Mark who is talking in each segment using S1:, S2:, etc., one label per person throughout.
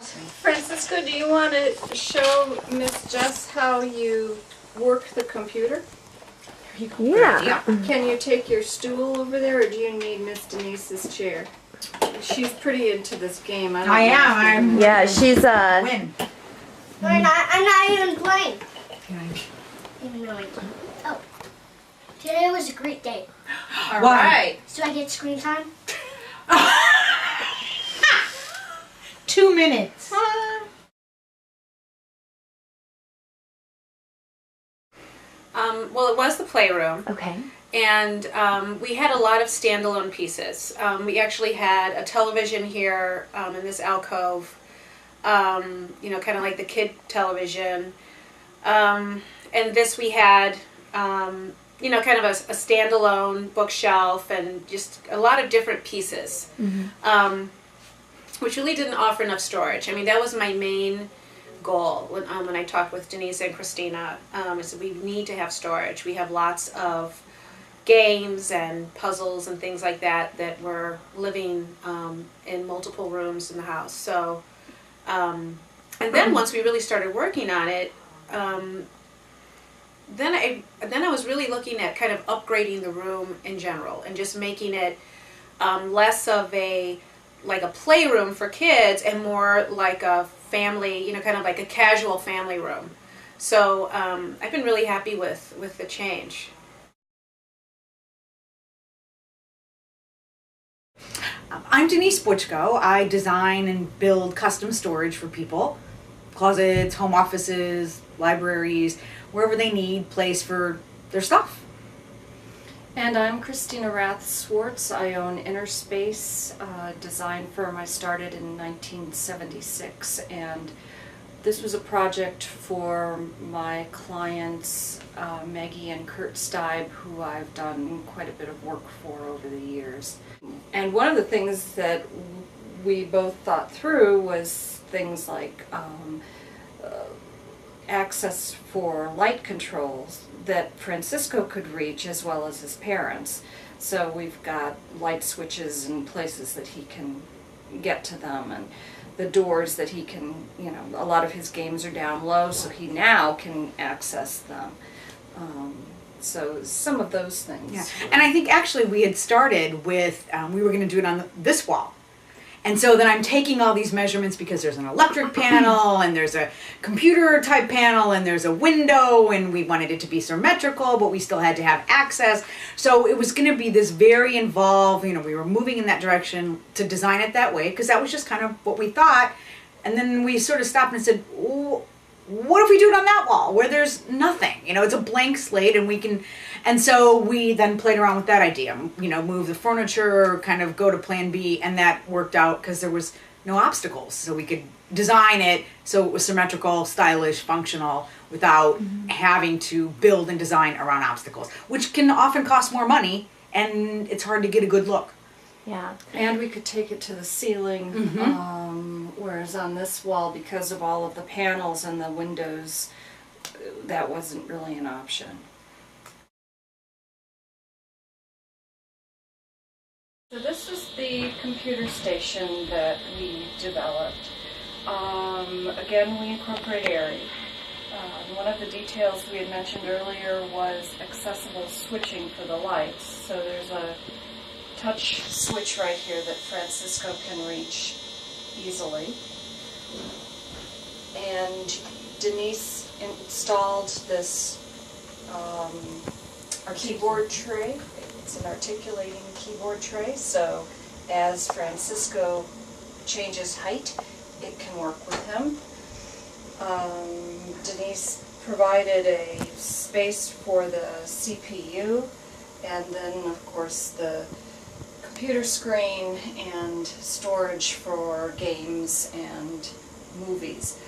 S1: Francisco, do you want to show Miss Jess how you work the computer?
S2: Yeah.
S1: Can you take your stool over there, or do you need Miss Denise's chair? She's pretty into this game.
S3: I am.
S2: Yeah, she's
S3: Win.
S4: I'm not even playing. Even though oh, today was a great day.
S1: All right.
S4: So I get screen time.
S3: 2 minutes.
S5: Well, it was the Playroom.
S2: okay.
S5: And we had a lot of standalone pieces. We actually had a television here in this alcove, you know, kind of like the kid television. And this we had, you know, kind of a standalone bookshelf and just a lot of different pieces, which really didn't offer enough storage. I mean, that was my main goal when I talked with Denise and Christina, is that we need to have storage. We have lots of games and puzzles and things like that that were living in multiple rooms in the house. So, and then once we really started working on it, then I was really looking at kind of upgrading the room in general and just making it less of like a playroom for kids and more like a family, you know, kind of like a casual family room. So I've been really happy with the change.
S3: I'm Denise Butchko. I design and build custom storage for people. Closets, home offices, libraries, wherever they need place for their stuff.
S1: And I'm Christina Rath-Swartz. I own Inner Space, design firm. I started in 1976, and this was a project for my clients, Maggie and Kurt Steib, who I've done quite a bit of work for over the years. And one of the things that we both thought through was things like access for light controls that Francisco could reach as well as his parents. So we've got light switches and places that he can get to them, and the doors that he can, you know, a lot of his games are down low, so he now can access them. So some of those things.
S3: Yeah. And I think actually we had started with, we were going to do it on this wall. And so then I'm taking all these measurements because there's an electric panel and there's a computer type panel and there's a window, and we wanted it to be symmetrical, but we still had to have access. So it was going to be this very involved, you know, we were moving in that direction to design it that way because that was just kind of what we thought. And then we sort of stopped and said, what if we do it on that wall where there's nothing? You know, it's a blank slate, and we can, and so we then played around with that idea, you know, move the furniture, kind of go to plan B, and that worked out because there was no obstacles. So we could design it so it was symmetrical, stylish, functional, without having to build and design around obstacles, which can often cost more money, and it's hard to get a good look.
S2: Yeah.
S1: And we could take it to the ceiling, whereas on this wall, because of all of the panels and the windows, that wasn't really an option. So this is the computer station that we developed. Again, we incorporate AIRI. One of the details we had mentioned earlier was accessible switching for the lights. So there's a touch switch right here that Francisco can reach easily. And Denise installed this our keyboard tray. It's an articulating keyboard tray, so as Francisco changes height, it can work with him. Denise provided a space for the CPU, and then of course the computer screen and storage for games and movies.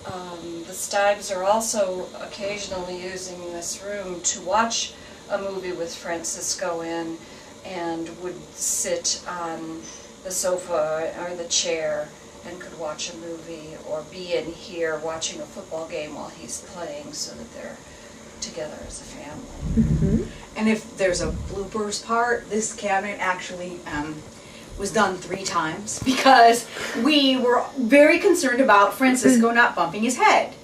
S1: The Steibs are also occasionally using this room to watch a movie with Francisco in, and would sit on the sofa or the chair and could watch a movie, or be in here watching a football game while he's playing, so that they're together as a family.
S3: And if there's a bloopers part, this cabinet actually was done 3 times because we were very concerned about Francisco not bumping his head.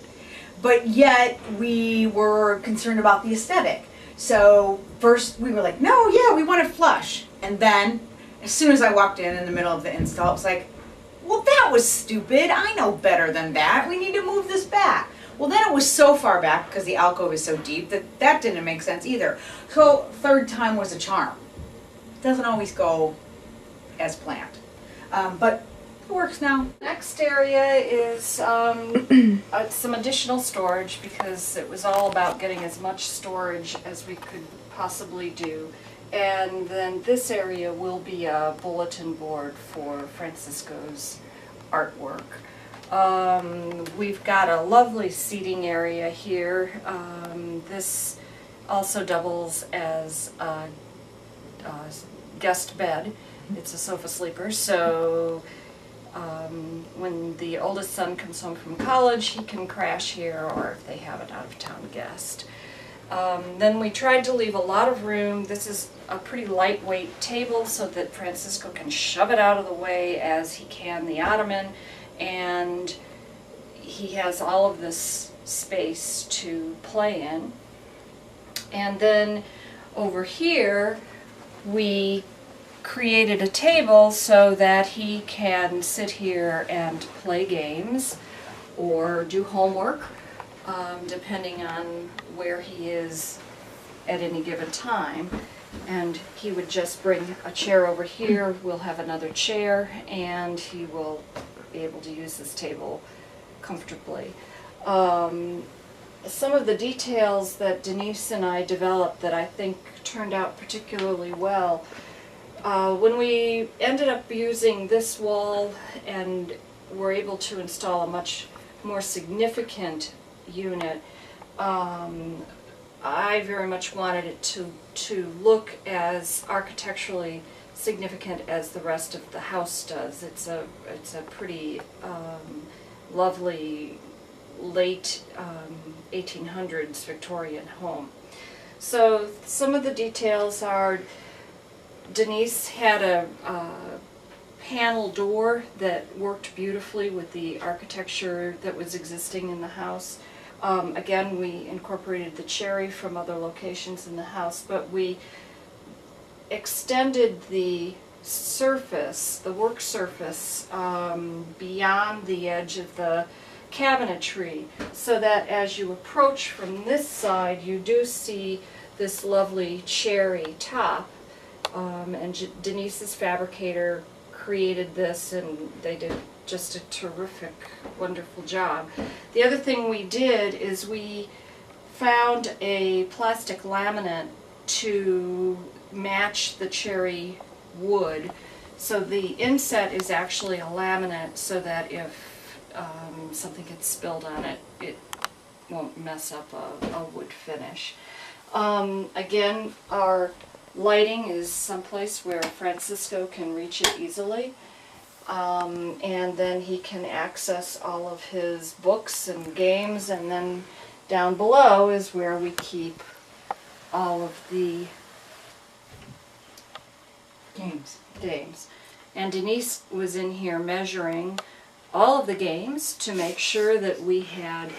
S3: But yet we were concerned about the aesthetic. So first we were like, no, yeah, we want it flush. And then as soon as I walked in the middle of the install, it was like, well, that was stupid. I know better than that. We need to move this back. Well, then it was so far back because the alcove is so deep that didn't make sense either. So third time was a charm. It doesn't always go as planned. But it works now.
S1: Next area is some additional storage because it was all about getting as much storage as we could possibly do. And then this area will be a bulletin board for Francisco's artwork. We've got a lovely seating area here. This also doubles as a guest bed. It's a sofa sleeper, so when the oldest son comes home from college, he can crash here, or if they have an out-of-town guest. Then we tried to leave a lot of room. This is a pretty lightweight table so that Francisco can shove it out of the way as he can the ottoman, and he has all of this space to play in. And then over here we created a table so that he can sit here and play games or do homework, depending on where he is at any given time. And he would just bring a chair over here, we'll have another chair, and he will be able to use this table comfortably. Some of the details that Denise and I developed that I think turned out particularly well, when we ended up using this wall and were able to install a much more significant unit, I very much wanted it to look as architecturally significant as the rest of the house does. It's a pretty lovely late 1800s Victorian home. So some of the details are, Denise had a panel door that worked beautifully with the architecture that was existing in the house. Again, we incorporated the cherry from other locations in the house, but we extended the surface, the work surface, beyond the edge of the cabinetry, so that as you approach from this side, you do see this lovely cherry top. And Denise's fabricator created this, and they did just a terrific, wonderful job. The other thing we did is we found a plastic laminate to match the cherry wood. So the inset is actually a laminate so that if something gets spilled on it, it won't mess up a wood finish. Again, our lighting is someplace where Francisco can reach it easily. And then he can access all of his books and games, and then down below is where we keep all of the games. And Denise was in here measuring all of the games to make sure that we had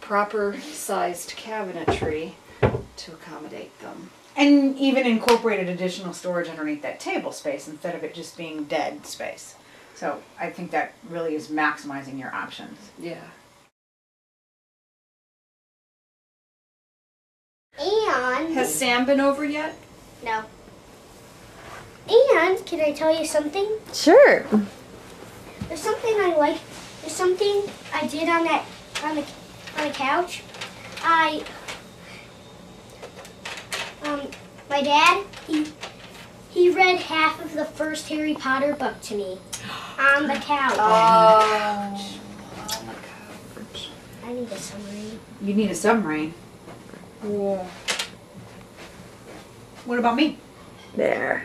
S1: proper sized cabinetry to accommodate them.
S3: And even incorporated additional storage underneath that table space instead of it just being dead space. So I think that really is maximizing your options.
S1: Yeah.
S4: And
S1: Has Sam been over yet?
S4: no. And can I tell you something?
S2: Sure.
S4: There's something I like. There's something I did on the couch. My dad, he read half of the first Harry Potter book to me on the couch.
S1: Oh, on the couch.
S4: I need a submarine.
S3: You need a submarine.
S1: Yeah.
S3: What about me?
S2: There.